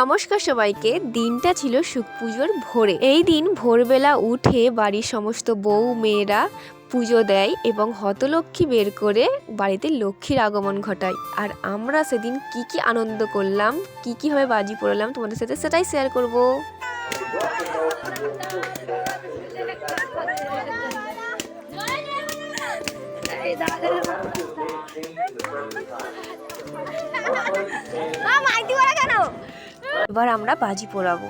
নমস্কার সবাইকে। দিনটা ছিল সুখ পুজোর ভোরে। এই দিন ভোরবেলা উঠে বাড়ির সমস্ত বউ মেয়েরা পুজো দেয় এবং হতলক্ষ্মী বের করে বাড়িতে লক্ষ্মীর আগমন ঘটায়। আর আমরা সেদিন কি কি আনন্দ করলাম, কি কিভাবে বাজি পড়লাম তোমাদের সাথে সেটাই শেয়ার করব। এবার আমরা বাজি পোড়াবো।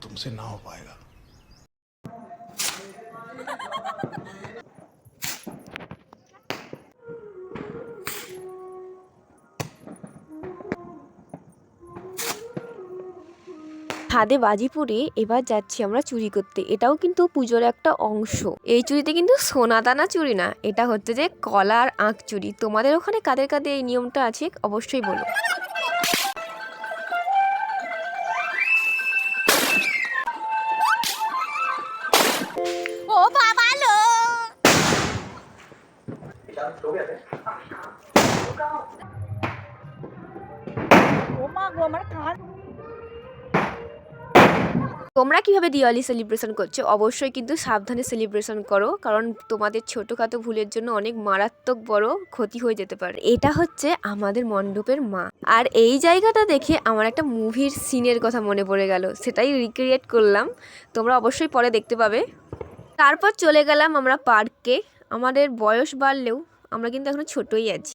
तुमसे ना हो पाएगा। ছাদে বাজি পুড়ে এবার যাচ্ছি আমরা চুরি করতে। এটাও কিন্তু পুজোর একটা অংশ। এই চুরিতে কিন্তু সোনা দানা চুরি না, এটা হচ্ছে যে কলার আঁখ চুরি। তোমাদের ওখানে কাদের কাদের এই নিয়মটা আছে অবশ্যই বলো। ও বাবা লো, ও মা গো আমার কান। তোমরা কিভাবে দিওয়ালি সেলিব্রেশন করছো অবশ্যই কিন্তু সাবধানে সেলিব্রেশন করো, কারণ তোমাদের ছোটখাটো ভুলের জন্য অনেক মারাত্মক বড় ক্ষতি হয়ে যেতে পারে। এটা হচ্ছে আমাদের মণ্ডপের মা। আর এই জায়গাটা দেখে আমার একটা মুভির সিনের কথা মনে পড়ে গেল, সেটাই রিক্রিয়েট করলাম। তোমরা অবশ্যই পরে দেখতে পাবে। তারপর চলে গেলাম আমরা পার্কে। আমাদের বয়স বাড়লেও আমরা কিন্তু এখনো ছোটই আছি।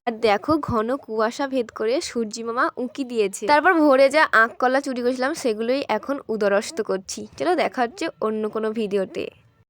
আর দেখো ঘন কুয়াশা ভেদ করে সূর্যি মামা উঁকি দিয়েছে। তারপর ভোরে যা আঁখ কলা চুরি করেছিলাম সেগুলোই এখন উদরস্ত করছি। চলো দেখা হচ্ছে অন্য কোনো ভিডিওতে।